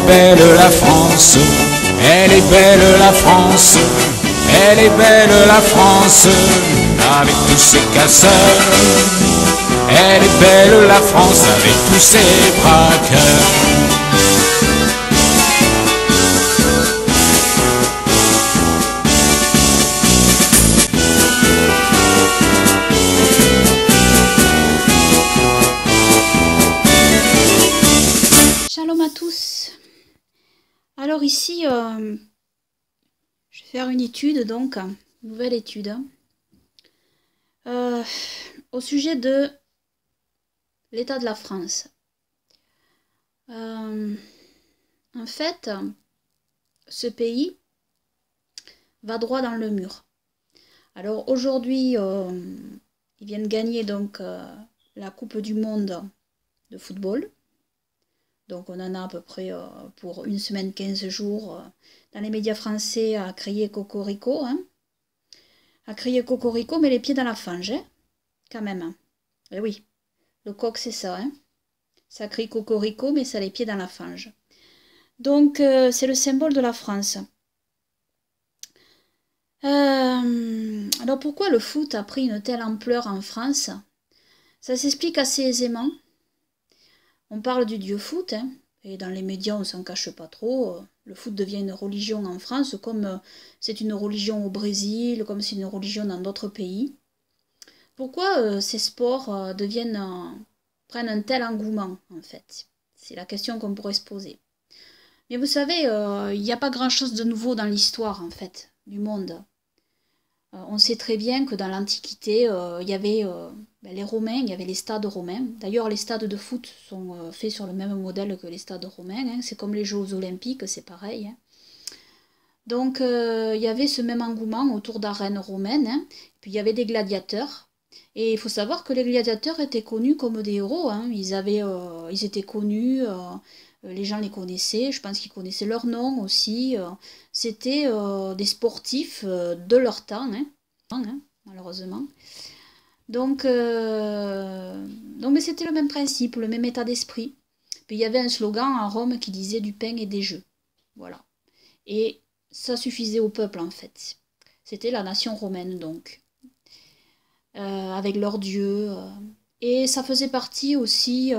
belle la France, elle est belle la France, elle est belle la France, avec tous ses casseurs. Elle est belle la France, avec tous ses braqueurs. Shalom à tous. Alors ici, je vais faire une étude, donc, une nouvelle étude, au sujet de l'état de la France. En fait, ce pays va droit dans le mur. Alors aujourd'hui, ils viennent gagner donc la Coupe du Monde de football. Donc on en a à peu près pour une semaine, 15 jours, dans les médias français à crier cocorico, hein. À crier cocorico, mais les pieds dans la fange, hein, quand même. Hein. Et oui, le coq c'est ça, hein. Ça crie cocorico, mais ça a les pieds dans la fange. Donc c'est le symbole de la France. Alors pourquoi le foot a pris une telle ampleur en France? Ça s'explique assez aisément. On parle du dieu foot, hein, et dans les médias on s'en cache pas trop. Le foot devient une religion en France, comme c'est une religion au Brésil, comme c'est une religion dans d'autres pays. Pourquoi ces sports prennent un tel engouement, en fait? C'est la question qu'on pourrait se poser. Mais vous savez, il n'y a pas grand-chose de nouveau dans l'histoire, en fait, du monde. On sait très bien que dans l'Antiquité, il y avait les Romains, il y avait les stades romains. D'ailleurs, les stades de foot sont faits sur le même modèle que les stades romains. Hein. C'est comme les Jeux olympiques, c'est pareil. Hein. Donc, il y avait ce même engouement autour d'arènes romaines. Hein. Puis, il y avait des gladiateurs. Et il faut savoir que les gladiateurs étaient connus comme des héros. Hein. Ils étaient connus, les gens les connaissaient. Je pense qu'ils connaissaient leur nom aussi. C'était des sportifs de leur temps, hein, malheureusement. Donc mais c'était le même principe, le même état d'esprit. Puis il y avait un slogan à Rome qui disait du pain et des jeux. Voilà. Et ça suffisait au peuple en fait. C'était la nation romaine donc. Avec leurs dieux. Et ça faisait partie aussi,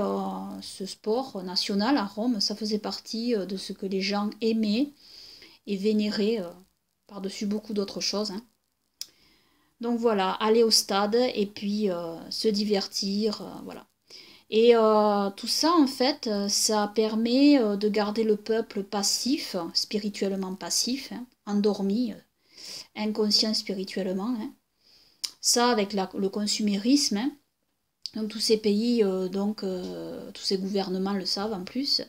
ce sport national à Rome, ça faisait partie de ce que les gens aimaient et vénéraient par-dessus beaucoup d'autres choses. Hein. Donc voilà, aller au stade et puis se divertir, voilà. Et tout ça, en fait, ça permet de garder le peuple passif, spirituellement passif, hein, endormi, inconscient spirituellement. Hein. Ça, avec le consumérisme, hein. Donc tous ces pays, tous ces gouvernements le savent en plus,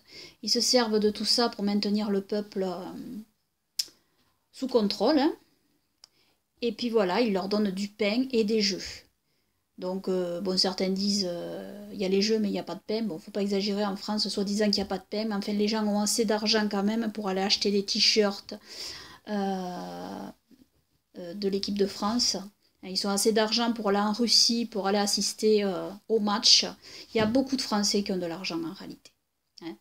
ils se servent de tout ça pour maintenir le peuple sous contrôle. Hein. Et puis voilà, ils leur donnent du pain et des jeux. Donc, bon, certains disent, il y a les jeux, mais il n'y a pas de pain. Bon, faut pas exagérer en France, soi-disant qu'il n'y a pas de pain. Mais enfin, les gens ont assez d'argent quand même pour aller acheter des t-shirts de l'équipe de France. Ils ont assez d'argent pour aller en Russie, pour aller assister au match. Il y a beaucoup de Français qui ont de l'argent en réalité. Hein.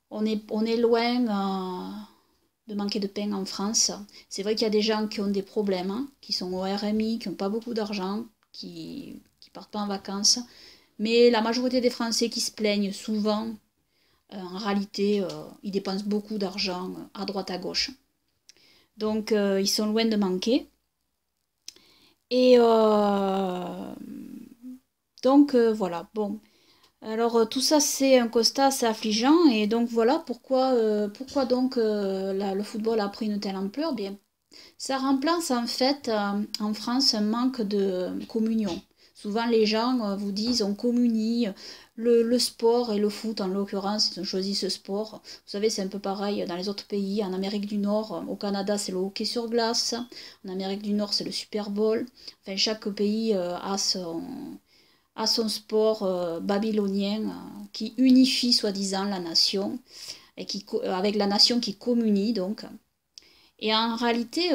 On est loin de manquer de pain en France. C'est vrai qu'il y a des gens qui ont des problèmes, hein, qui sont au RMI, qui n'ont pas beaucoup d'argent, qui partent pas en vacances. Mais la majorité des Français qui se plaignent souvent, en réalité, ils dépensent beaucoup d'argent à droite à gauche. Donc, ils sont loin de manquer. Et donc, voilà, bon. Alors tout ça c'est un constat assez affligeant et donc voilà pourquoi donc le football a pris une telle ampleur. Bien, ça remplace en fait en France un manque de communion. Souvent les gens vous disent on communie le sport et le foot en l'occurrence, ils ont choisi ce sport. Vous savez c'est un peu pareil dans les autres pays, en Amérique du Nord, au Canada c'est le hockey sur glace, en Amérique du Nord c'est le Super Bowl. Enfin chaque pays a son sport babylonien qui unifie soi-disant la nation, et avec la nation qui communie donc. Et en réalité,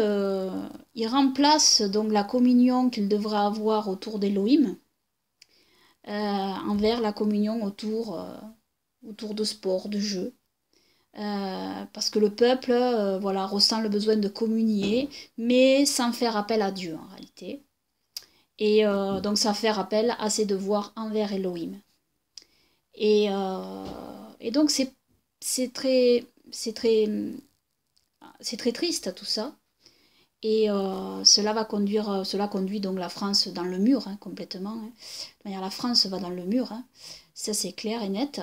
il remplace donc la communion qu'il devrait avoir autour d'Élohim envers la communion autour de sport, de jeux. parce que le peuple voilà, ressent le besoin de communier, mais sans faire appel à Dieu en réalité. Et donc ça fait appel à ses devoirs envers Elohim. Et donc c'est très, c'est très, c'est très triste tout ça. Et cela conduit donc la France dans le mur, hein, complètement. Hein. De manière, la France va dans le mur, hein. Ça c'est clair et net.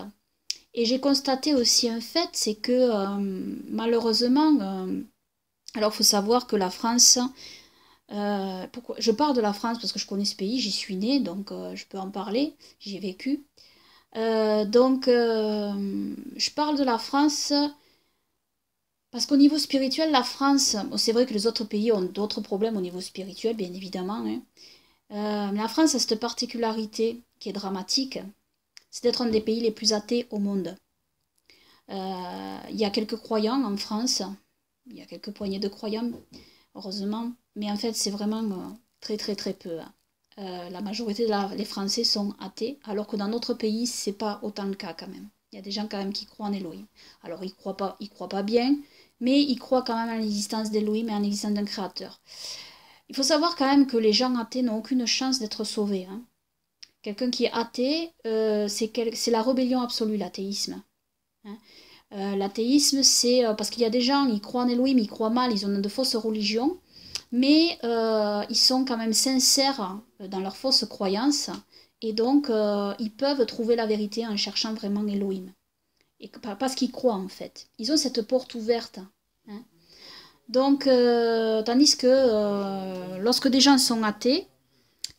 Et j'ai constaté aussi un fait, c'est que malheureusement, alors il faut savoir que la France, pourquoi je parle de la France parce que je connais ce pays, j'y suis née, donc je peux en parler, j'y ai vécu. Je parle de la France parce qu'au niveau spirituel, la France, bon, c'est vrai que les autres pays ont d'autres problèmes au niveau spirituel, bien évidemment, hein. Mais la France a cette particularité qui est dramatique, c'est d'être un des pays les plus athées au monde. Il y a quelques croyants en France, il y a quelques poignées de croyants, heureusement, mais en fait c'est vraiment très très très peu. Hein. La majorité des Français sont athées, alors que dans notre pays c'est pas autant le cas quand même. Il y a des gens quand même qui croient en Elohim. Alors ils croient pas bien, mais ils croient quand même à l'existence d'Elohim et à l'existence d'un créateur. Il faut savoir quand même que les gens athées n'ont aucune chance d'être sauvés. Hein. Quelqu'un qui est athée, c'est la rébellion absolue, l'athéisme. Hein. L'athéisme, c'est parce qu'il y a des gens, ils croient en Elohim, ils croient mal, ils ont de fausses religions, mais ils sont quand même sincères dans leurs fausses croyances, et donc ils peuvent trouver la vérité en cherchant vraiment Elohim. Et parce qu'ils croient en fait. Ils ont cette porte ouverte. Hein. Donc, tandis que lorsque des gens sont athées,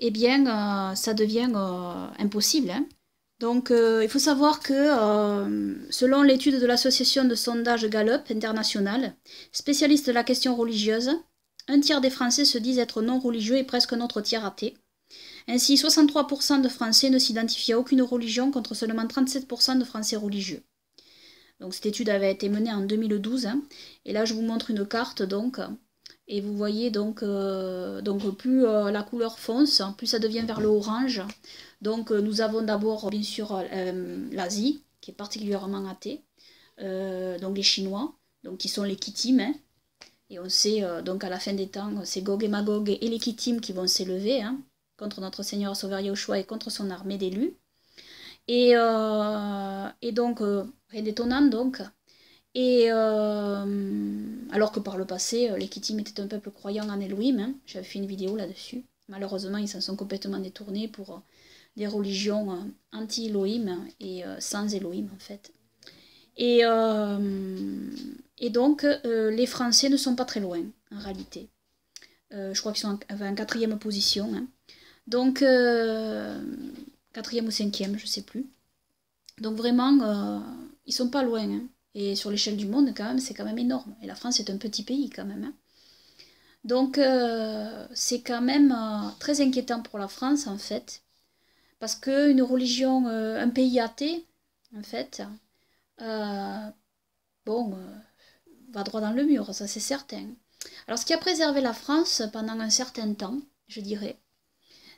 eh bien, ça devient impossible. Hein. Donc, il faut savoir que, selon l'étude de l'association de sondage Gallup international, spécialiste de la question religieuse, un tiers des Français se disent être non religieux et presque un autre tiers athée. Ainsi, 63% de Français ne s'identifient à aucune religion contre seulement 37% de Français religieux. Donc, cette étude avait été menée en 2012. Hein, et là, je vous montre une carte, donc. Et vous voyez, donc plus la couleur fonce, plus ça devient vers le orange. Donc, nous avons d'abord, bien sûr, l'Asie, qui est particulièrement athée. Donc, les Chinois, donc, qui sont les Kittim. Hein, et on sait, donc, à la fin des temps, c'est Gog et Magog et les Kittim qui vont s'élever hein, contre notre Seigneur Sauveur Yahushua et contre son armée d'élus. Et donc, rien d'étonnant, donc. Et alors que par le passé, les Kittim étaient un peuple croyant en Elohim, hein. J'avais fait une vidéo là-dessus. Malheureusement, ils s'en sont complètement détournés pour des religions anti-Elohim et sans Elohim en fait. Et donc, les Français ne sont pas très loin en réalité. Je crois qu'ils sont en quatrième position. Hein. Donc, quatrième ou cinquième, je ne sais plus. Donc vraiment, ils sont pas loin. Hein. Et sur l'échelle du monde, quand même, c'est quand même énorme. Et la France est un petit pays, quand même. Hein. Donc, c'est quand même très inquiétant pour la France, en fait. Parce qu'une religion, un pays athée, en fait, va droit dans le mur, ça c'est certain. Alors, ce qui a préservé la France pendant un certain temps, je dirais,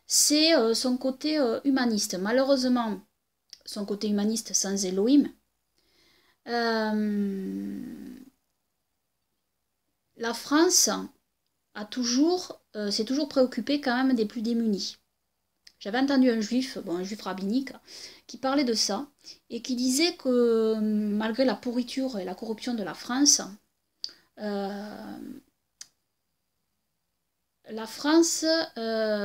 c'est son côté humaniste. Malheureusement, son côté humaniste sans Elohim, la France s'est toujours préoccupée quand même des plus démunis. J'avais entendu un juif rabbinique, qui parlait de ça et qui disait que malgré la pourriture et la corruption de la France,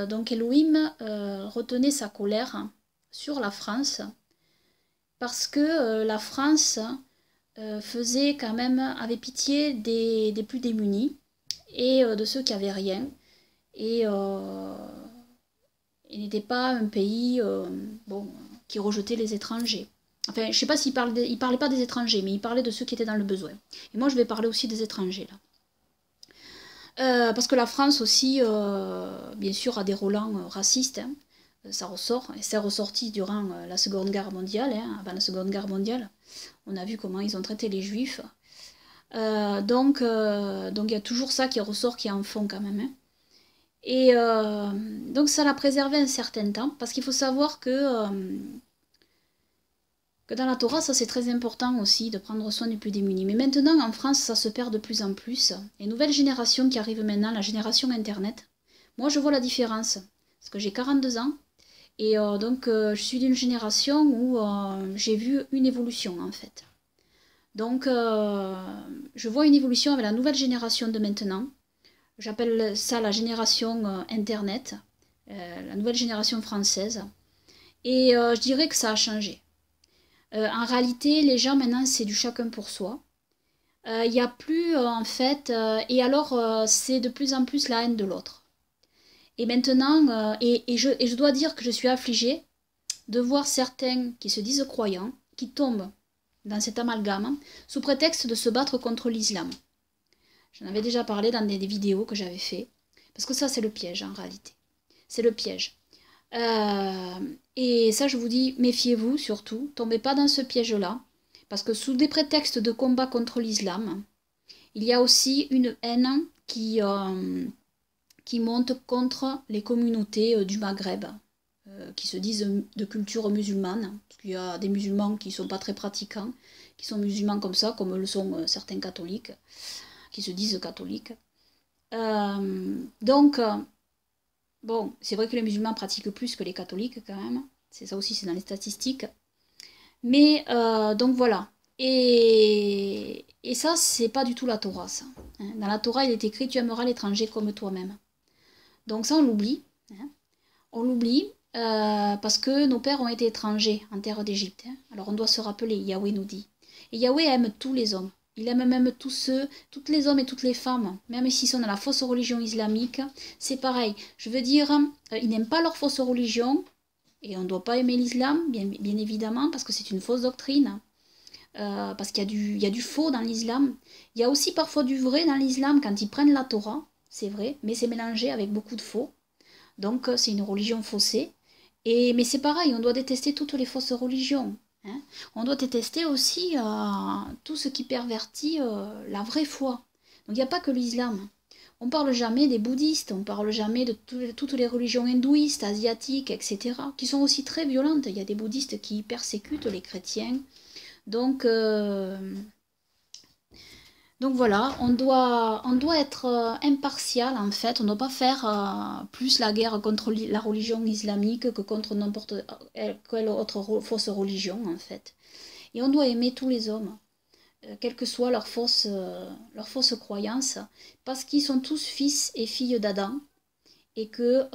donc Elohim retenait sa colère sur la France parce que la France avait pitié des plus démunis et de ceux qui n'avaient rien et n'était pas un pays qui rejetait les étrangers. Enfin, je ne sais pas s'il parlait pas des étrangers, mais il parlait de ceux qui étaient dans le besoin. Et moi, je vais parler aussi des étrangers, là. Parce que la France aussi, bien sûr, a des relents racistes. Hein. Ça ressort, et c'est ressorti durant la Seconde Guerre mondiale. Hein, avant la Seconde Guerre mondiale, on a vu comment ils ont traité les Juifs. Donc, il y a toujours ça qui ressort, qui est en fond quand même. Hein. Et donc, ça l'a préservé un certain temps, parce qu'il faut savoir que que dans la Torah, ça c'est très important aussi, de prendre soin du plus démuni. Mais maintenant, en France, ça se perd de plus en plus. Les nouvelles générations qui arrivent maintenant, la génération Internet, moi je vois la différence. Parce que j'ai 42 ans, et donc je suis d'une génération où j'ai vu une évolution en fait. Donc je vois une évolution avec la nouvelle génération de maintenant. J'appelle ça la génération Internet, la nouvelle génération française. Et je dirais que ça a changé. En réalité, les gens maintenant, c'est du chacun pour soi. Il n'y a plus, en fait, et alors c'est de plus en plus la haine de l'autre. Et maintenant, et je dois dire que je suis affligée de voir certains qui se disent croyants, qui tombent dans cet amalgame, sous prétexte de se battre contre l'islam. J'en avais déjà parlé dans des vidéos que j'avais fait, parce que ça c'est le piège en réalité. C'est le piège. Et ça je vous dis, méfiez-vous surtout, tombez pas dans ce piège-là, parce que sous des prétextes de combat contre l'islam, il y a aussi une haine qui monte contre les communautés du Maghreb, qui se disent de culture musulmane, parce qu'il y a des musulmans qui ne sont pas très pratiquants, qui sont musulmans comme ça, comme le sont certains catholiques, qui se disent catholiques. Donc, bon, c'est vrai que les musulmans pratiquent plus que les catholiques quand même, c'est ça aussi, c'est dans les statistiques. Mais, donc voilà. Et ça, c'est pas du tout la Torah, ça. Dans la Torah, il est écrit « Tu aimeras l'étranger comme toi-même ». Donc ça, on l'oublie. On l'oublie parce que nos pères ont été étrangers en terre d'Égypte. Alors on doit se rappeler, Yahweh nous dit. Et Yahweh aime tous les hommes. Il aime même tous les hommes et toutes les femmes, même s'ils sont dans la fausse religion islamique. C'est pareil. Je veux dire, ils n'aiment pas leur fausse religion. Et on ne doit pas aimer l'islam, bien évidemment, parce que c'est une fausse doctrine. Parce qu'il y a du faux dans l'islam. Il y a aussi parfois du vrai dans l'islam quand ils prennent la Torah, c'est vrai, mais c'est mélangé avec beaucoup de faux. Donc c'est une religion faussée. Mais c'est pareil, on doit détester toutes les fausses religions. Hein. On doit détester aussi tout ce qui pervertit la vraie foi. Donc il n'y a pas que l'islam. On parle jamais des bouddhistes, on parle jamais de toutes les religions hindouistes, asiatiques, etc., qui sont aussi très violentes. Il y a des bouddhistes qui persécutent les chrétiens. Donc voilà, on doit être impartial en fait, on ne doit pas faire plus la guerre contre la religion islamique que contre n'importe quelle autre fausse religion en fait. Et on doit aimer tous les hommes, quelle que soit leur fausse croyance, parce qu'ils sont tous fils et filles d'Adam, et que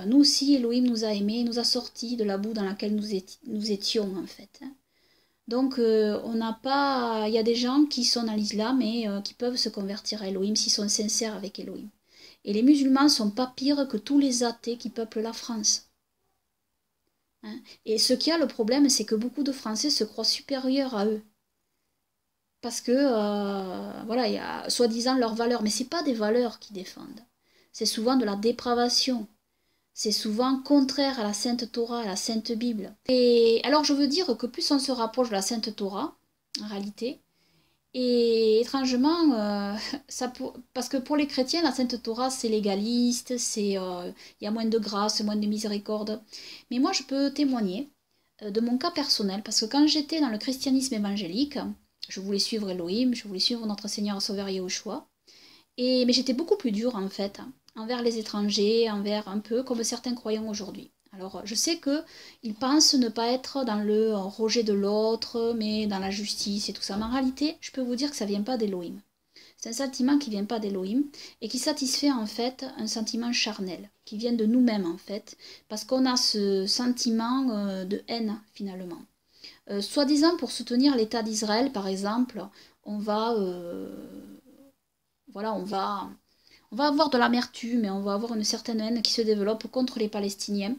nous aussi, Elohim nous a aimés, nous a sortis de la boue dans laquelle nous étions en fait. Donc on n'a pas. Il y a des gens qui sont dans l'islam et qui peuvent se convertir à Elohim s'ils sont sincères avec Elohim. Et les musulmans ne sont pas pires que tous les athées qui peuplent la France. Hein. Et ce qui a le problème, c'est que beaucoup de Français se croient supérieurs à eux. Parce que, voilà, il y a soi-disant leurs valeurs. Mais ce n'est pas des valeurs qu'ils défendent. C'est souvent de la dépravation. C'est souvent contraire à la Sainte Torah, à la Sainte Bible. Et alors je veux dire que plus on se rapproche de la Sainte Torah, en réalité, et étrangement, parce que pour les chrétiens, la Sainte Torah, c'est légaliste, il y a moins de grâce, moins de miséricorde. Mais moi, je peux témoigner de mon cas personnel, parce que quand j'étais dans le christianisme évangélique, je voulais suivre Elohim, je voulais suivre notre Seigneur Sauveur Yahushua, mais j'étais beaucoup plus dure en fait, envers les étrangers, envers un peu comme certains croyants aujourd'hui. Alors je sais qu'ils pensent ne pas être dans le rejet de l'autre, mais dans la justice et tout ça. Mais en réalité, je peux vous dire que ça ne vient pas d'Elohim. C'est un sentiment qui ne vient pas d'Elohim et qui satisfait en fait un sentiment charnel, qui vient de nous-mêmes en fait, parce qu'on a ce sentiment de haine finalement. Soi-disant pour soutenir l'État d'Israël par exemple, on va avoir de l'amertume et on va avoir une certaine haine qui se développe contre les Palestiniens.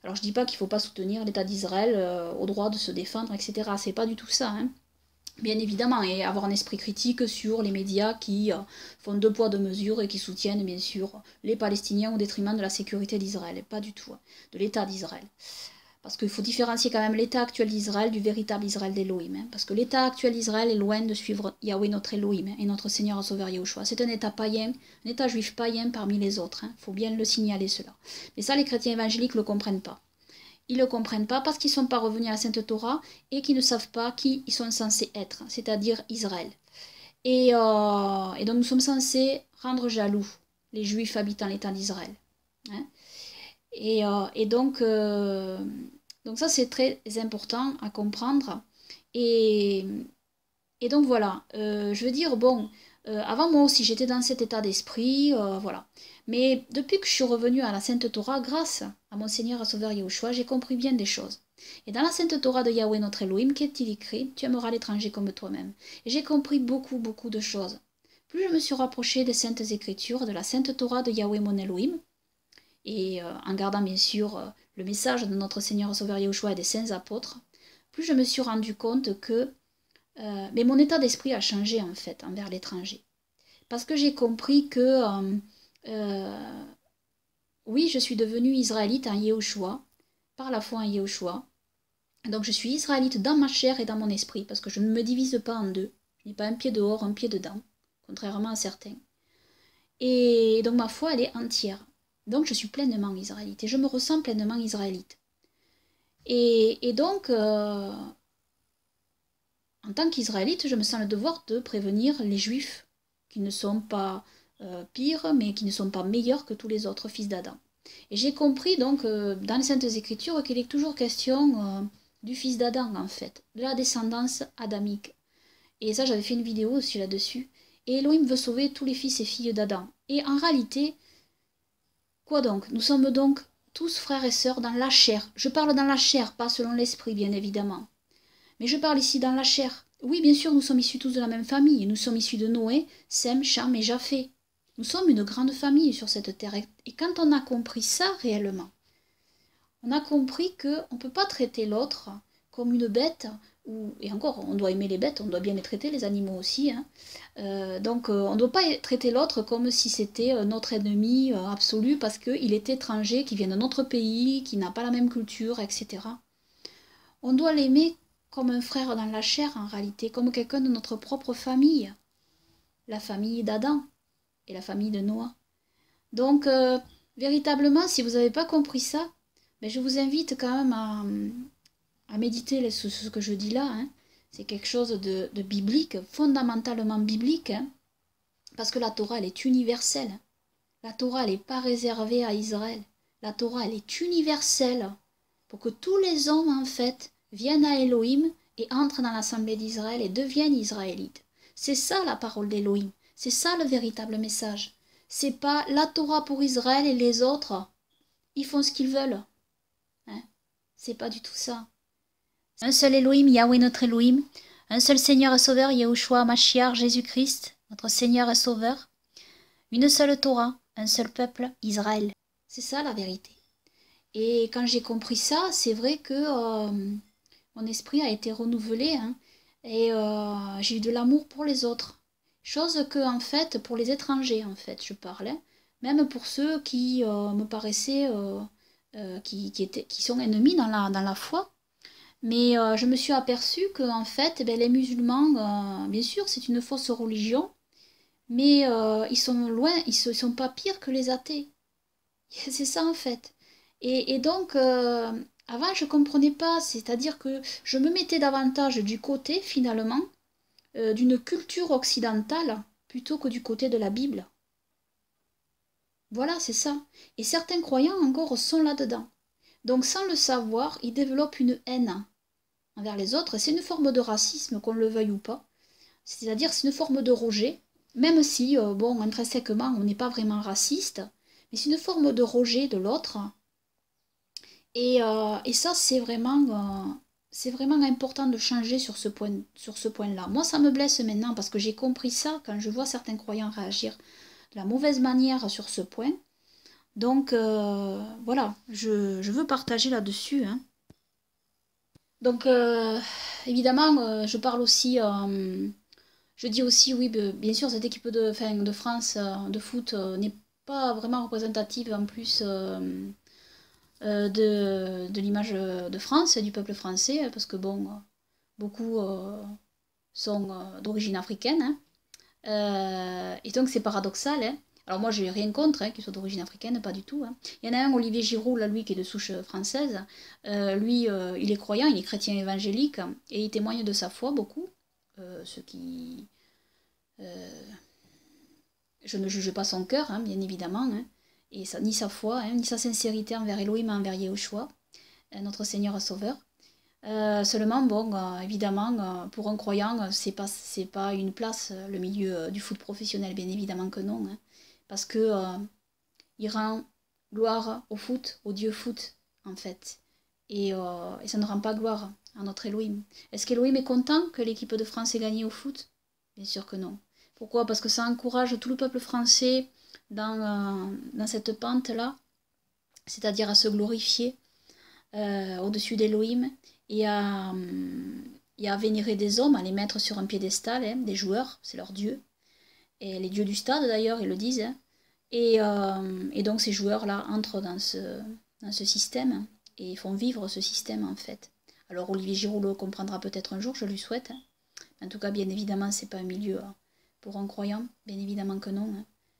Alors je dis pas qu'il ne faut pas soutenir l'État d'Israël au droit de se défendre, etc. C'est pas du tout ça, hein. Bien évidemment, et avoir un esprit critique sur les médias qui font deux poids deux mesures et qui soutiennent bien sûr les Palestiniens au détriment de la sécurité d'Israël, pas du tout, hein, de l'État d'Israël. Parce qu'il faut différencier quand même l'état actuel d'Israël du véritable Israël d'Elohim. Hein, parce que l'état actuel d'Israël est loin de suivre Yahweh notre Elohim hein, et notre Seigneur et Sauveur Yahushua. C'est un état païen, un état juif païen parmi les autres. Il faut bien le signaler cela. Mais ça, les chrétiens évangéliques ne le comprennent pas. ils ne le comprennent pas parce qu'ils ne sont pas revenus à la Sainte Torah et qu'ils ne savent pas qui ils sont censés être, c'est-à-dire Israël. Et donc nous sommes censés rendre jaloux les Juifs habitant l'État d'Israël. Hein. Et donc ça c'est très important à comprendre. Et donc voilà, je veux dire, bon, avant moi aussi j'étais dans cet état d'esprit, voilà. Mais depuis que je suis revenue à la Sainte Torah, grâce à mon Seigneur et Sauveur Yahushua, j'ai compris bien des choses. Et dans la Sainte Torah de Yahweh notre Elohim, qu'est-il écrit? Tu aimeras l'étranger comme toi-même. Et j'ai compris beaucoup, beaucoup de choses. Plus je me suis rapprochée des Saintes Écritures, de la Sainte Torah de Yahweh mon Elohim, et en gardant bien sûr le message de notre Seigneur et Sauveur Yahushua et des saints apôtres, plus je me suis rendu compte que mais mon état d'esprit a changé en fait envers l'étranger. Parce que j'ai compris que oui, je suis devenue israélite en Yahushua, par la foi en Yahushua. Donc je suis israélite dans ma chair et dans mon esprit, parce que je ne me divise pas en deux. Je n'ai pas un pied dehors, un pied dedans, contrairement à certains. Et donc ma foi, elle est entière. Donc je suis pleinement israélite, et je me ressens pleinement israélite. Et donc, en tant qu'israélite, je me sens le devoir de prévenir les juifs qui ne sont pas pires, mais qui ne sont pas meilleurs que tous les autres fils d'Adam. Et j'ai compris donc dans les Saintes Écritures qu'il est toujours question du fils d'Adam en fait, de la descendance adamique. Et ça j'avais fait une vidéo aussi là-dessus. Et Elohim veut sauver tous les fils et filles d'Adam. Et en réalité, quoi donc? Nous sommes donc tous frères et sœurs dans la chair. Je parle dans la chair, pas selon l'esprit bien évidemment. Mais je parle ici dans la chair. Oui, bien sûr, nous sommes issus tous de la même famille. Nous sommes issus de Noé, Sem, Cham et Japheth. Nous sommes une grande famille sur cette terre. Et quand on a compris ça réellement, on a compris qu'on ne peut pas traiter l'autre comme une bête, et encore, on doit aimer les bêtes, on doit bien les traiter, les animaux aussi. Hein. Donc on ne doit pas traiter l'autre comme si c'était notre ennemi absolu parce qu'il est étranger, qui vient d'un autre pays, qui n'a pas la même culture, etc. On doit l'aimer comme un frère dans la chair en réalité, comme quelqu'un de notre propre famille, la famille d'Adam et la famille de Noah. Donc, véritablement, si vous n'avez pas compris ça, ben, je vous invite quand même à méditer sur ce que je dis là. Hein. C'est quelque chose de biblique, fondamentalement biblique, hein, parce que la Torah, elle est universelle. La Torah, elle n'est pas réservée à Israël. La Torah, elle est universelle pour que tous les hommes, en fait, viennent à Elohim et entrent dans l'assemblée d'Israël et deviennent israélites. C'est ça la parole d'Elohim. C'est ça le véritable message. C'est pas la Torah pour Israël et les autres, ils font ce qu'ils veulent. Hein? C'est pas du tout ça. Un seul Elohim, Yahweh notre Elohim, un seul Seigneur et Sauveur, Yahushua Mashiach, Jésus-Christ, notre Seigneur et Sauveur, une seule Torah, un seul peuple, Israël. C'est ça la vérité. Et quand j'ai compris ça, c'est vrai que mon esprit a été renouvelé, hein, et j'ai eu de l'amour pour les autres. Chose que, en fait, pour les étrangers, en fait, je parlais, même pour ceux qui me paraissaient, qui sont ennemis dans la foi. Mais je me suis aperçue que, en fait, les musulmans, bien sûr, c'est une fausse religion, mais ils sont loin, ils sont pas pires que les athées. C'est ça, en fait. Et donc, avant, je ne comprenais pas, c'est-à-dire que je me mettais davantage du côté, finalement, d'une culture occidentale plutôt que du côté de la Bible. Voilà, c'est ça. Et certains croyants encore sont là-dedans. Donc, sans le savoir, ils développent une haine envers les autres. C'est une forme de racisme, qu'on le veuille ou pas. C'est-à-dire, c'est une forme de rejet, même si, bon, intrinsèquement, on n'est pas vraiment raciste, mais c'est une forme de rejet de l'autre. Et ça, c'est vraiment important de changer sur ce point-là. Moi, ça me blesse maintenant parce que j'ai compris ça quand je vois certains croyants réagir de la mauvaise manière sur ce point. Donc, voilà, je veux partager là-dessus. Hein. Donc, évidemment, je parle aussi, je dis aussi, oui, bien sûr, cette équipe de France de foot n'est pas vraiment représentative en plus de l'image de France, du peuple français, parce que bon, beaucoup sont d'origine africaine, hein. Et donc c'est paradoxal. Hein. Alors moi, j'ai rien contre qu'il soit d'origine africaine, pas du tout. Il y en a un, Olivier Giroud, là, lui, qui est de souche française. Lui, il est croyant, il est chrétien évangélique, et il témoigne de sa foi beaucoup. Ce qui... je ne juge pas son cœur, bien évidemment, et ça, ni sa foi, ni sa sincérité envers Elohim, envers Yahushua, notre Seigneur et Sauveur. Seulement, bon, évidemment, pour un croyant, c'est pas une place, le milieu du foot professionnel, bien évidemment que non, parce que il rend gloire au foot, au Dieu foot, en fait, et ça ne rend pas gloire à notre Elohim. Est-ce qu'Elohim est content que l'équipe de France ait gagné au foot? Bien sûr que non. Pourquoi? Parce que ça encourage tout le peuple français dans cette pente-là, c'est-à-dire à se glorifier au-dessus d'Elohim et à vénérer des hommes, à les mettre sur un piédestal, des joueurs, c'est leur dieu. Et les dieux du stade d'ailleurs, ils le disent. Et donc ces joueurs-là entrent dans ce système et font vivre ce système en fait. Alors Olivier Giroud le comprendra peut-être un jour, je lui souhaite. En tout cas, bien évidemment, c'est pas un milieu pour un croyant, bien évidemment que non.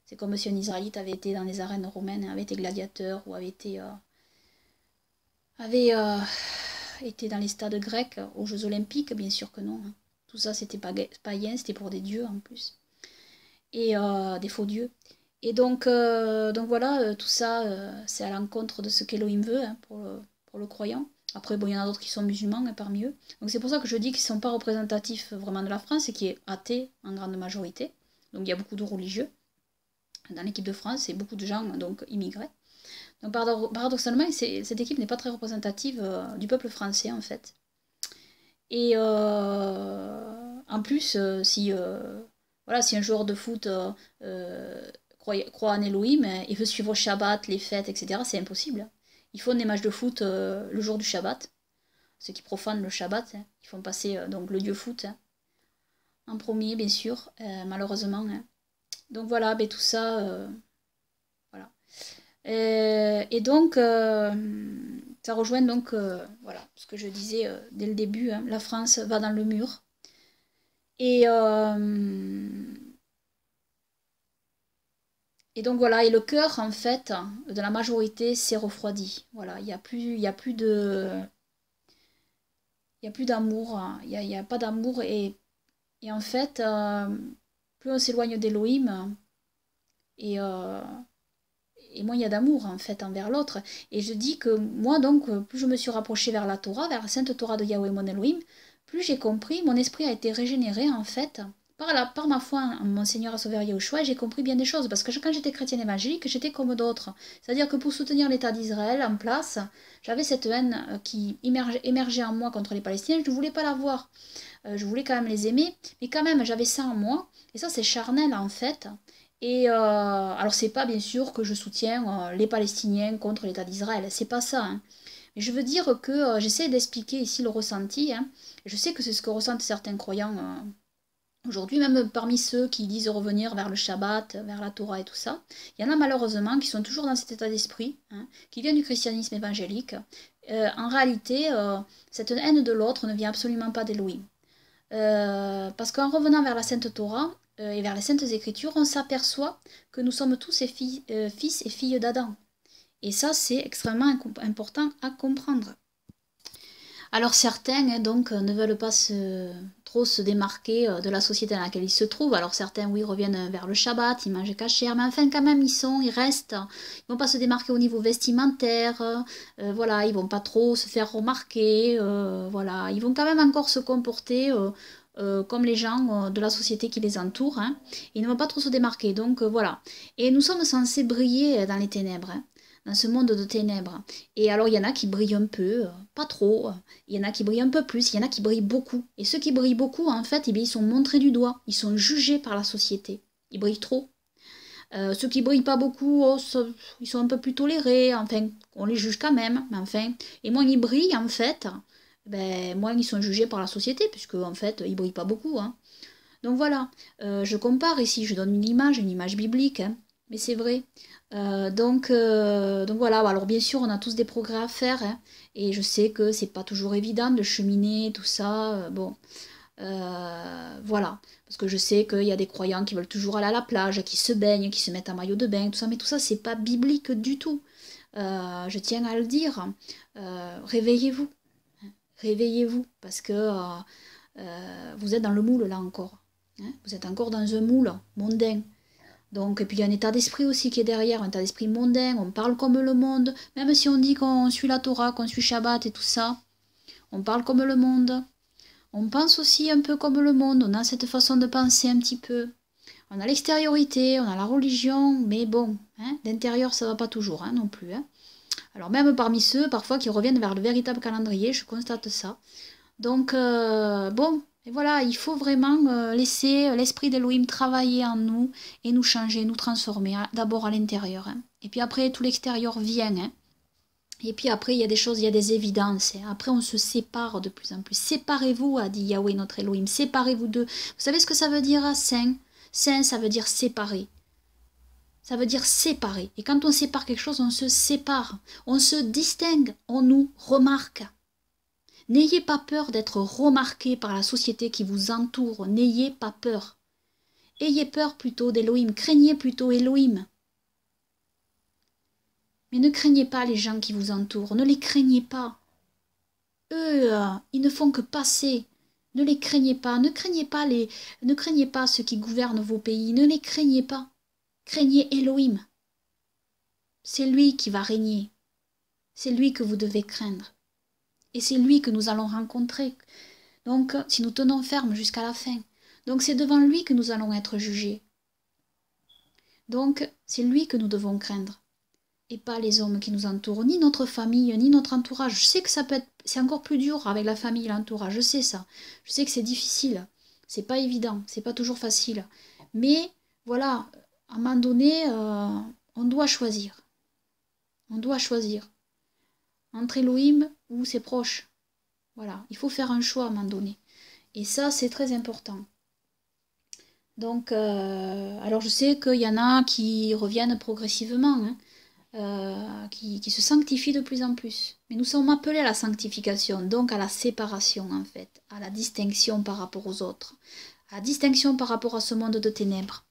C'est comme si un Israélite avait été dans les arènes romaines, avait été gladiateur ou avait été dans les stades grecs aux Jeux Olympiques, bien sûr que non. Tout ça, c'était païen, c'était pour des dieux en plus. Et des faux dieux. Et donc voilà, tout ça, c'est à l'encontre de ce qu'Elohim veut pour le croyant. Après, bon, il y en a d'autres qui sont musulmans parmi eux. Donc c'est pour ça que je dis qu'ils ne sont pas représentatifs vraiment de la France et qui est athée en grande majorité. Donc il y a beaucoup de religieux dans l'équipe de France et beaucoup de gens donc immigrés. Donc paradoxalement, cette équipe n'est pas très représentative du peuple français en fait. Et en plus, si un joueur de foot croit en Elohim et veut suivre Shabbat, les fêtes, etc., c'est impossible. Ils font des matchs de foot le jour du Shabbat, ceux qui profanent le Shabbat. Ils font passer donc le dieu foot en premier, bien sûr, malheureusement. Donc voilà, tout ça, voilà. Et donc, ça rejoint donc, voilà, ce que je disais dès le début, la France va dans le mur. Et donc voilà, et le cœur, en fait, de la majorité s'est refroidi. Voilà, il n'y a plus d'amour, il y a pas d'amour, et en fait, plus on s'éloigne d'Elohim, et moins il y a d'amour, en fait, envers l'autre. Et je dis que moi, donc, plus je me suis rapprochée vers la Torah, vers la Sainte Torah de Yahweh mon Elohim, plus j'ai compris, mon esprit a été régénéré, en fait, par ma foi en mon Seigneur et Sauveur Yahushua, et j'ai compris bien des choses, parce que quand j'étais chrétienne évangélique, j'étais comme d'autres. C'est-à-dire que pour soutenir l'État d'Israël en place, j'avais cette haine qui émergeait en moi contre les Palestiniens, je ne voulais pas la voir. Je voulais quand même les aimer, mais quand même j'avais ça en moi, et ça c'est charnel en fait. Et alors c'est pas bien sûr que je soutiens les Palestiniens contre l'État d'Israël, c'est pas ça. Mais je veux dire que j'essaie d'expliquer ici le ressenti. Je sais que c'est ce que ressentent certains croyants aujourd'hui, même parmi ceux qui disent revenir vers le Shabbat, vers la Torah et tout ça. Il y en a malheureusement qui sont toujours dans cet état d'esprit, qui viennent du christianisme évangélique. En réalité, cette haine de l'autre ne vient absolument pas d'Elohim. Parce qu'en revenant vers la Sainte Torah et vers les Saintes Écritures, on s'aperçoit que nous sommes tous fils et filles d'Adam. Et ça, c'est extrêmement important à comprendre. Alors certains donc ne veulent pas trop se démarquer de la société dans laquelle ils se trouvent. Alors certains, oui, reviennent vers le Shabbat, ils mangent cachère, mais enfin quand même ils restent. Ils vont pas se démarquer au niveau vestimentaire, voilà, ils vont pas trop se faire remarquer, voilà, ils vont quand même encore se comporter comme les gens de la société qui les entoure. Ils ne vont pas trop se démarquer, donc voilà. Et nous sommes censés briller dans les ténèbres. Dans ce monde de ténèbres. Et alors, il y en a qui brillent un peu, pas trop. Il y en a qui brillent un peu plus, il y en a qui brillent beaucoup. Et ceux qui brillent beaucoup, en fait, ils sont montrés du doigt. Ils sont jugés par la société. Ils brillent trop. Ceux qui brillent pas beaucoup, ils sont un peu plus tolérés. Enfin, on les juge quand même. Mais enfin, et moins ils brillent, en fait, moins ils sont jugés par la société, puisque, en fait, ils brillent pas beaucoup. Donc voilà, je compare ici, je donne une image biblique. Mais c'est vrai. Donc voilà, alors bien sûr on a tous des progrès à faire, et je sais que c'est pas toujours évident de cheminer tout ça, bon, Voilà, parce que je sais qu'il y a des croyants qui veulent toujours aller à la plage, qui se baignent, qui se mettent un maillot de bain, tout ça, mais tout ça, c'est pas biblique du tout. Je tiens à le dire. Réveillez-vous, réveillez-vous, parce que vous êtes dans le moule là encore. Hein, vous êtes encore dans un moule mondain. Donc, et puis il y a un état d'esprit aussi qui est derrière, un état d'esprit mondain, on parle comme le monde, même si on dit qu'on suit la Torah, qu'on suit Shabbat et tout ça, on parle comme le monde. On pense aussi un peu comme le monde, on a cette façon de penser un petit peu. On a l'extériorité, on a la religion, mais bon, hein, l'intérieur ça va pas toujours hein, non plus. Hein. Alors même parmi ceux parfois qui reviennent vers le véritable calendrier, je constate ça. Donc bon, et voilà, il faut vraiment laisser l'esprit d'Elohim travailler en nous et nous changer, nous transformer, hein, d'abord à l'intérieur. Hein. Et puis après tout l'extérieur vient. Hein. Et puis après, il y a des choses, il y a des évidences. Après, on se sépare de plus en plus. Séparez-vous, a dit Yahweh notre Elohim. Séparez-vous d'eux. Vous savez ce que ça veut dire, saint? Saint, ça veut dire séparer. Ça veut dire séparer. Et quand on sépare quelque chose, on se sépare. On se distingue. On nous remarque. N'ayez pas peur d'être remarqué par la société qui vous entoure. N'ayez pas peur. Ayez peur plutôt d'Elohim. Craignez plutôt Elohim. Mais ne craignez pas les gens qui vous entourent, ne les craignez pas. Eux, ils ne font que passer. Ne les craignez pas, ne craignez pas ceux qui gouvernent vos pays, ne les craignez pas. Craignez Elohim. C'est lui qui va régner. C'est lui que vous devez craindre. Et c'est lui que nous allons rencontrer. Donc, si nous tenons ferme jusqu'à la fin. Donc, c'est devant lui que nous allons être jugés. Donc, c'est lui que nous devons craindre. Et pas les hommes qui nous entourent, ni notre famille, ni notre entourage. Je sais que ça peut être, c'est encore plus dur avec la famille et l'entourage, je sais ça. Je sais que c'est difficile, c'est pas évident, c'est pas toujours facile. Mais voilà, à un moment donné, on doit choisir. On doit choisir. Entre Elohim ou ses proches. Voilà, il faut faire un choix à un moment donné. Et ça, c'est très important. Donc, alors je sais qu'il y en a qui reviennent progressivement, hein. Qui se sanctifie de plus en plus. Mais nous sommes appelés à la sanctification, donc à la séparation en fait, à la distinction par rapport aux autres, à la distinction par rapport à ce monde de ténèbres.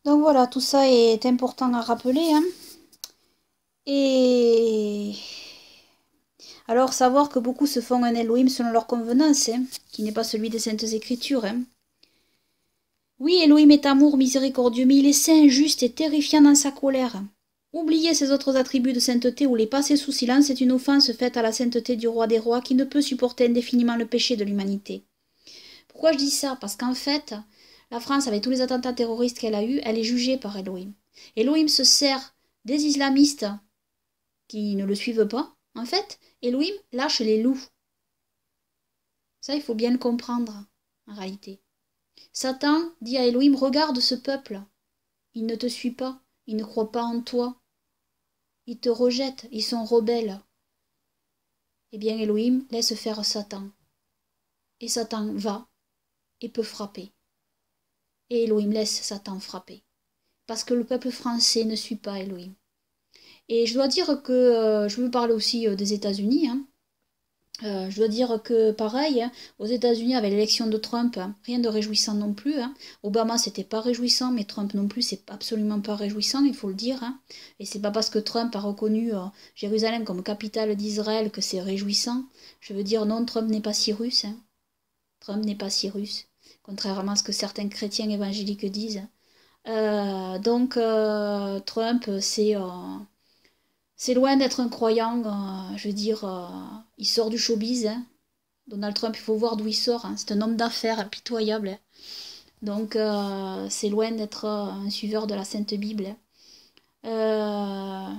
Donc voilà, tout ça est important à rappeler. Hein. Et alors savoir que beaucoup se font un Elohim selon leur convenance, hein, qui n'est pas celui des Saintes Écritures. Hein. Oui, Elohim est amour miséricordieux, mais il est saint, juste et terrifiant dans sa colère. Oublier ces autres attributs de sainteté ou les passer sous silence est une offense faite à la sainteté du roi des rois qui ne peut supporter indéfiniment le péché de l'humanité. Pourquoi je dis ça? Parce qu'en fait, la France, avec tous les attentats terroristes qu'elle a eus, elle est jugée par Elohim. Elohim se sert des islamistes qui ne le suivent pas. En fait, Elohim lâche les loups. Ça, il faut bien le comprendre, en réalité. Satan dit à Elohim, regarde ce peuple. Il ne te suit pas, il ne croit pas en toi. Ils te rejettent, ils sont rebelles. Eh bien, Elohim laisse faire Satan. Et Satan va et peut frapper. Et Elohim laisse Satan frapper. Parce que le peuple français ne suit pas Elohim. Et je dois dire que, je veux parler aussi des États-Unis, hein. Je dois dire que pareil, hein, aux États-Unis avec l'élection de Trump, hein, rien de réjouissant non plus. Hein. Obama c'était pas réjouissant, mais Trump non plus c'est absolument pas réjouissant, il faut le dire. Hein. Et c'est pas parce que Trump a reconnu Jérusalem comme capitale d'Israël que c'est réjouissant. Je veux dire non, Trump n'est pas Cyrus. Hein. Trump n'est pas Cyrus, contrairement à ce que certains chrétiens évangéliques disent. Donc Trump c'est loin d'être un croyant, je veux dire, il sort du showbiz. Hein. Donald Trump, il faut voir d'où il sort. Hein. C'est un homme d'affaires impitoyable. Hein. Donc, c'est loin d'être un suiveur de la Sainte Bible. Hein.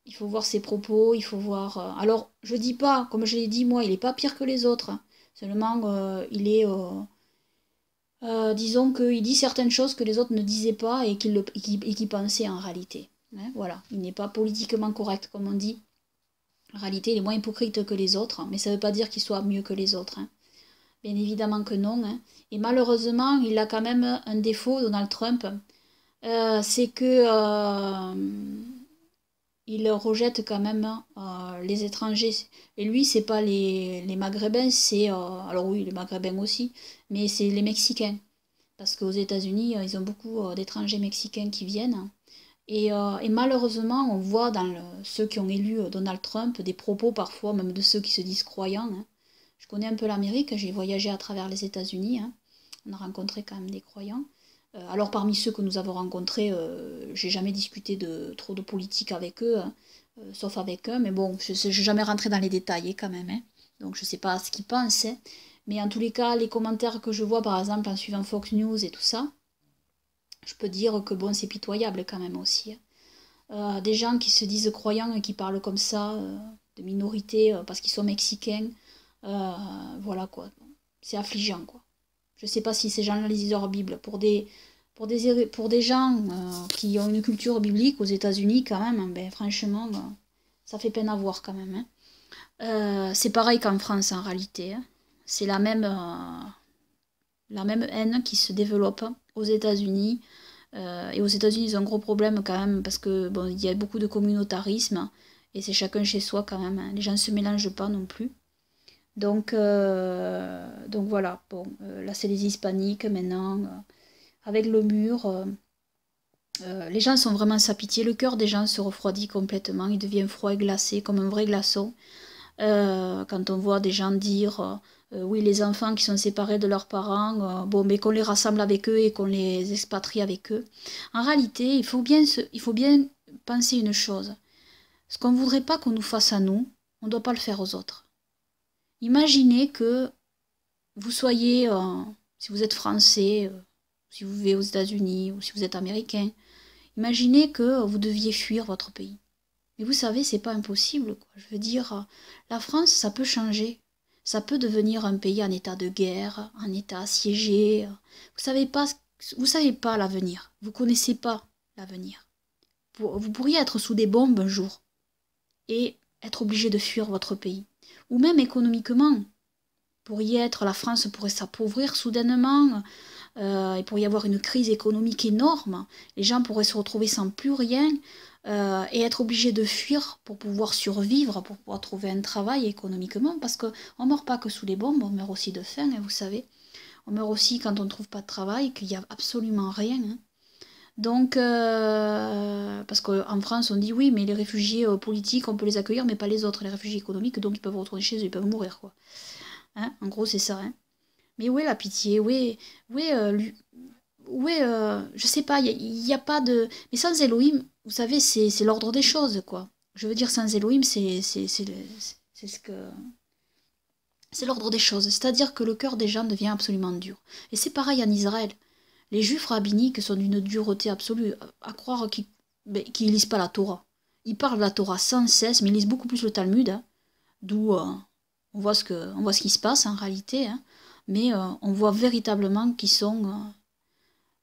Il faut voir ses propos, il faut voir... Alors, je dis pas, comme je l'ai dit, moi, il n'est pas pire que les autres. Hein. Seulement, il est... disons qu'il dit certaines choses que les autres ne disaient pas et qu'il pensaient en réalité. Hein, voilà, il n'est pas politiquement correct comme on dit. En réalité, il est moins hypocrite que les autres, hein, mais ça ne veut pas dire qu'il soit mieux que les autres. Hein. Bien évidemment que non. Hein. Et malheureusement, il a quand même un défaut, Donald Trump. C'est que il rejette quand même les étrangers. Et lui, c'est pas les Maghrébins, c'est... alors oui, les Maghrébins aussi, mais c'est les Mexicains. Parce qu'aux États-Unis, ils ont beaucoup d'étrangers mexicains qui viennent. Et malheureusement, on voit dans ceux qui ont élu Donald Trump des propos parfois, même de ceux qui se disent croyants, hein. Je connais un peu l'Amérique, j'ai voyagé à travers les États-Unis, hein. On a rencontré quand même des croyants. Alors parmi ceux que nous avons rencontrés, j'ai jamais discuté trop de politique avec eux, hein, sauf avec eux, mais bon, je n'ai jamais rentré dans les détails quand même, hein. Donc je ne sais pas ce qu'ils pensent, hein. Mais en tous les cas, les commentaires que je vois, par exemple, en suivant Fox News et tout ça, je peux dire que bon, c'est pitoyable quand même aussi, hein. Des gens qui se disent croyants et qui parlent comme ça, de minorités, parce qu'ils sont mexicains, voilà quoi. C'est affligeant quoi. Je sais pas si ces gens-là lisent leur Bible. Pour des gens qui ont une culture biblique aux États-Unis quand même, ben, franchement, ça fait peine à voir quand même, hein. C'est pareil qu'en France en réalité, hein. C'est la même haine qui se développe aux États-Unis. Et aux États-Unis, ils ont un gros problème quand même parce que bon, il y a beaucoup de communautarisme et c'est chacun chez soi quand même, hein. Les gens ne se mélangent pas non plus. Donc voilà, bon, là c'est les hispaniques maintenant, avec le mur, les gens sont vraiment sans pitié, le cœur des gens se refroidit complètement, il devient froid et glacé comme un vrai glaçon. Quand on voit des gens dire oui, les enfants qui sont séparés de leurs parents, bon, mais qu'on les rassemble avec eux et qu'on les expatrie avec eux. En réalité, il faut bien penser une chose. Ce qu'on ne voudrait pas qu'on nous fasse à nous, on ne doit pas le faire aux autres. Imaginez que vous soyez, si vous êtes français, si vous vivez aux États-Unis ou si vous êtes américain, imaginez que vous deviez fuir votre pays. Mais vous savez, c'est pas impossible, quoi. Je veux dire, la France, ça peut changer. Ça peut devenir un pays en état de guerre, en état assiégé. Vous savez pas l'avenir. Vous connaissez pas l'avenir. Vous pourriez être sous des bombes un jour et être obligé de fuir votre pays. Ou même économiquement. La France pourrait s'appauvrir soudainement. Il pourrait y avoir une crise économique énorme. Les gens pourraient se retrouver sans plus rien. Et être obligé de fuir pour pouvoir survivre, pour pouvoir trouver un travail économiquement, parce qu'on ne meurt pas que sous les bombes, on meurt aussi de faim, hein, vous savez. On meurt aussi quand on ne trouve pas de travail, qu'il n'y a absolument rien, hein. Donc, parce qu'en France, on dit oui, mais les réfugiés politiques, on peut les accueillir, mais pas les autres, les réfugiés économiques, donc ils peuvent retourner chez eux, ils peuvent mourir, quoi. Hein, en gros, c'est ça, hein. Mais où est la pitié? Je sais pas, il y a pas de... Mais sans Elohim, vous savez, c'est l'ordre des choses, quoi. Je veux dire, sans Elohim, c'est ce que... C'est l'ordre des choses. C'est-à-dire que le cœur des gens devient absolument dur. Et c'est pareil en Israël. Les juifs rabbiniques sont d'une dureté absolue, à croire qu'ils lisent pas la Torah. Ils parlent de la Torah sans cesse, mais ils lisent beaucoup plus le Talmud, hein, d'où on voit ce qui se passe en réalité, hein. Mais on voit véritablement qu'ils sont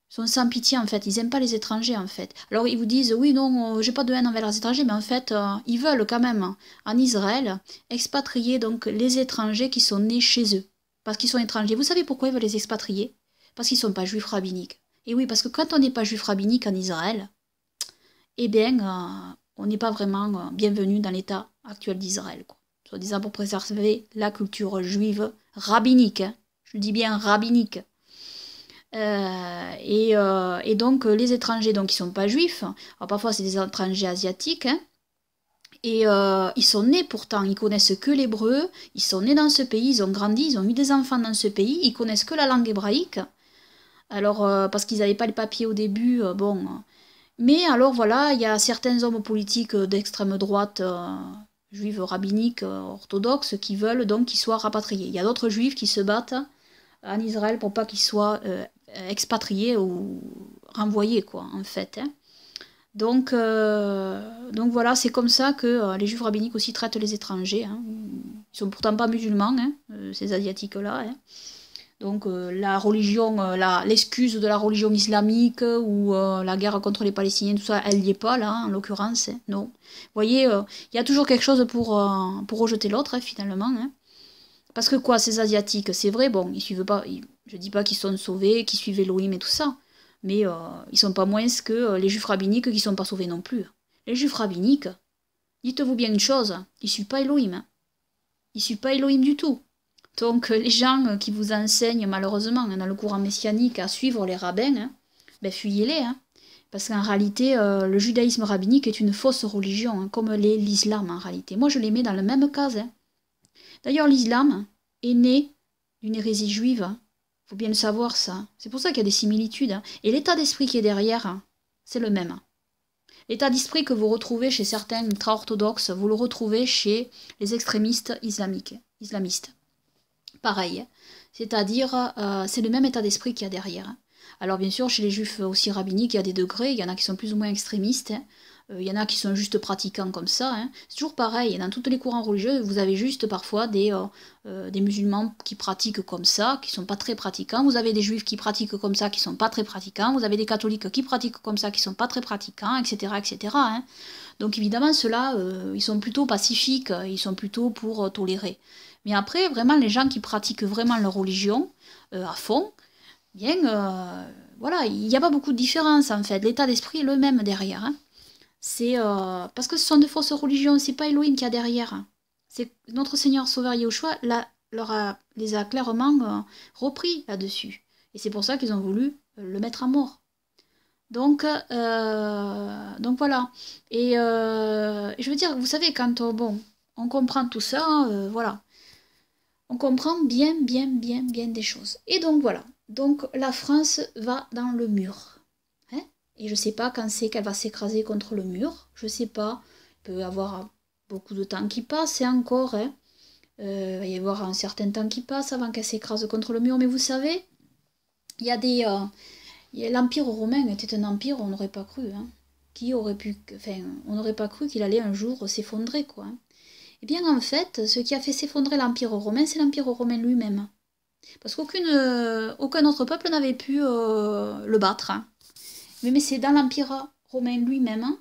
sans pitié en fait, ils n'aiment pas les étrangers en fait. Alors ils vous disent oui non, j'ai pas de haine envers les étrangers, mais en fait ils veulent quand même en Israël expatrier donc les étrangers qui sont nés chez eux, parce qu'ils sont étrangers. Vous savez pourquoi ils veulent les expatrier? Parce qu'ils sont pas juifs rabbiniques. Et oui, parce que quand on n'est pas juif rabbinique en Israël, eh bien on n'est pas vraiment bienvenu dans l'état actuel d'Israël, quoi. Soi-disant pour préserver la culture juive rabbinique, hein. Je dis bien rabbinique. Et donc les étrangers donc, qui ne sont pas juifs, alors parfois c'est des étrangers asiatiques, hein, et ils sont nés pourtant, ils connaissent que l'hébreu, ils sont nés dans ce pays, ils ont grandi, ils ont eu des enfants dans ce pays, ils connaissent que la langue hébraïque, alors parce qu'ils n'avaient pas les papiers au début, bon. Mais alors voilà, il y a certains hommes politiques d'extrême droite, juifs rabbiniques, orthodoxes, qui veulent donc qu'ils soient rapatriés. Il y a d'autres juifs qui se battent en Israël pour pas qu'ils soient expatriés ou renvoyés, quoi, en fait, hein. Donc voilà, c'est comme ça que les juifs rabbiniques aussi traitent les étrangers, hein. Ils sont pourtant pas musulmans, hein, ces asiatiques-là, hein. Donc la religion, l'excuse de la religion islamique ou la guerre contre les Palestiniens, tout ça, elle n'y est pas là, en l'occurrence, hein, non. Vous voyez, il y a toujours quelque chose pour rejeter l'autre, hein, finalement, hein. Parce que quoi, ces Asiatiques, c'est vrai, bon, ils suivent pas, je dis pas qu'ils sont sauvés, qu'ils suivent Elohim et tout ça, mais ils sont pas moins que les Juifs rabbiniques qui sont pas sauvés non plus. Les Juifs rabbiniques, dites-vous bien une chose, il ne suit pas Elohim. Hein. Il ne suit pas Elohim du tout. Donc les gens qui vous enseignent malheureusement dans le courant messianique à suivre les rabbins, hein, ben fuyez-les. Hein, parce qu'en réalité, le judaïsme rabbinique est une fausse religion, hein, comme l'est l'islam en réalité. Moi je les mets dans le même cas. Hein. D'ailleurs l'islam est né d'une hérésie juive. Il faut bien le savoir ça. C'est pour ça qu'il y a des similitudes. Hein. Et l'état d'esprit qui est derrière, hein, c'est le même. L'état d'esprit que vous retrouvez chez certains ultra-orthodoxes, vous le retrouvez chez les extrémistes islamistes. Pareil, c'est-à-dire c'est le même état d'esprit qu'il y a derrière. Alors bien sûr, chez les juifs aussi rabbiniques, il y a des degrés, il y en a qui sont plus ou moins extrémistes, il y en a qui sont juste pratiquants comme ça. Hein. C'est toujours pareil, dans tous les courants religieux, vous avez juste parfois des musulmans qui pratiquent comme ça, qui ne sont pas très pratiquants, vous avez des juifs qui pratiquent comme ça, qui ne sont pas très pratiquants, vous avez des catholiques qui pratiquent comme ça, qui ne sont pas très pratiquants, etc. etc. Hein. Donc évidemment, ceux-là, ils sont plutôt pacifiques, ils sont plutôt pour tolérer. Mais après, vraiment, les gens qui pratiquent vraiment leur religion à fond, bien, voilà, il n'y a pas beaucoup de différence en fait. L'état d'esprit est le même derrière. Hein. C'est parce que ce sont de fausses religions, c'est pas Elohim qu'il y a derrière. C'est notre Seigneur Sauveur Yahushua les a clairement repris là-dessus. Et c'est pour ça qu'ils ont voulu le mettre à mort. Donc voilà. Et je veux dire, vous savez, quand on comprend tout ça, voilà. On comprend bien des choses. Et donc voilà. Donc la France va dans le mur. Hein, et je ne sais pas quand c'est qu'elle va s'écraser contre le mur. Je ne sais pas. Il peut y avoir beaucoup de temps qui passe et encore. Hein, il va y avoir un certain temps qui passe avant qu'elle s'écrase contre le mur. Mais vous savez, il y a des... l'Empire romain était un empire, on n'aurait pas cru. Hein, on n'aurait pas cru qu'il allait un jour s'effondrer, quoi. Hein. Eh bien, en fait, ce qui a fait s'effondrer l'Empire romain, c'est l'Empire romain lui-même. Parce aucun autre peuple n'avait pu le battre. Hein. Mais c'est dans l'Empire romain lui-même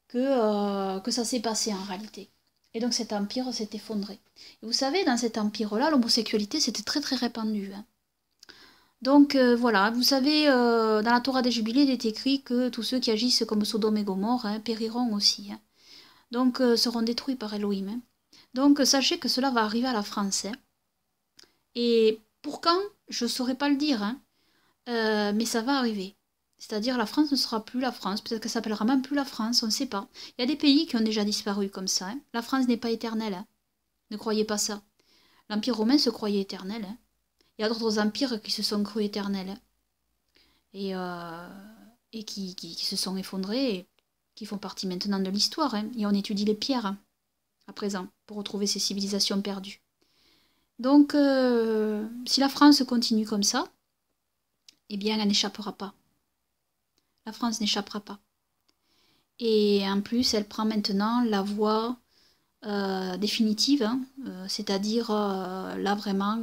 que ça s'est passé en réalité. Et donc cet empire s'est effondré. Et vous savez, dans cet empire-là, l'homosexualité, c'était très très répandu. Hein. Donc voilà, vous savez, dans la Torah des Jubilés, il est écrit que tous ceux qui agissent comme Sodome et Gomorrhe périront aussi. Hein. Donc seront détruits par Elohim. Hein. Donc sachez que cela va arriver à la France. Hein. Et pour quand, je ne saurais pas le dire, hein. Mais ça va arriver. C'est-à-dire la France ne sera plus la France, peut-être que ça s'appellera même plus la France, on ne sait pas. Il y a des pays qui ont déjà disparu comme ça. Hein. La France n'est pas éternelle, hein. Ne croyez pas ça. L'Empire romain se croyait éternel. Hein. Il y a d'autres empires qui se sont crus éternels. Hein. Et qui se sont effondrés, et qui font partie maintenant de l'histoire. Hein. Et on étudie les pierres, hein, à présent, pour retrouver ces civilisations perdues. Donc, si la France continue comme ça, eh bien, elle n'échappera pas. La France n'échappera pas. Et en plus, elle prend maintenant la voie définitive, hein, c'est-à-dire, là, vraiment,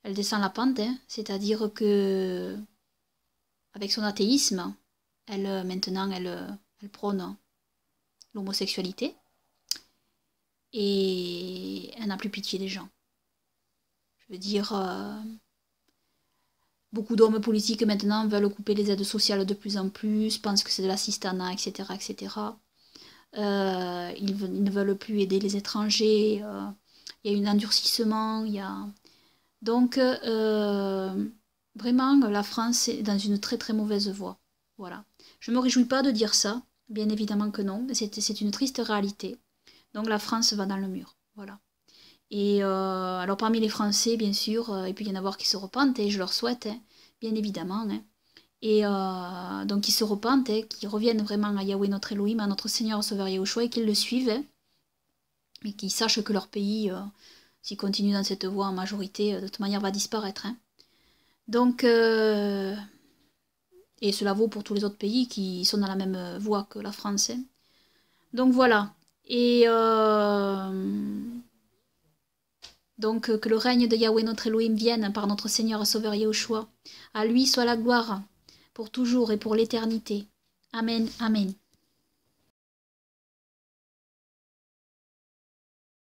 elle descend la pente, hein, c'est-à-dire que, avec son athéisme, maintenant, elle prône l'homosexualité. Et elle n'a plus pitié des gens. Je veux dire, beaucoup d'hommes politiques maintenant veulent couper les aides sociales de plus en plus, pensent que c'est de l'assistanat, etc. etc. Ils ne veulent plus aider les étrangers, il y a un endurcissement, Donc, vraiment, la France est dans une très très mauvaise voie. Voilà. Je ne me réjouis pas de dire ça, bien évidemment que non, mais c'est une triste réalité. Donc la France va dans le mur, voilà. Et alors parmi les Français, bien sûr, il peut y en avoir qui se repentent, et je leur souhaite, hein, bien évidemment. Hein. Et donc qui se repentent, hein, qui reviennent vraiment à Yahweh notre Elohim, à notre Seigneur Sauveur Yahushua, et qu'ils le suivent, hein, et qu'ils sachent que leur pays, s'il continue dans cette voie en majorité, de toute manière va disparaître. Hein. Donc, et cela vaut pour tous les autres pays qui sont dans la même voie que la France. Hein. Donc voilà. Et donc que le règne de Yahweh notre Elohim vienne par notre Seigneur et Sauveur Yahushua. À lui soit la gloire pour toujours et pour l'éternité. Amen, amen.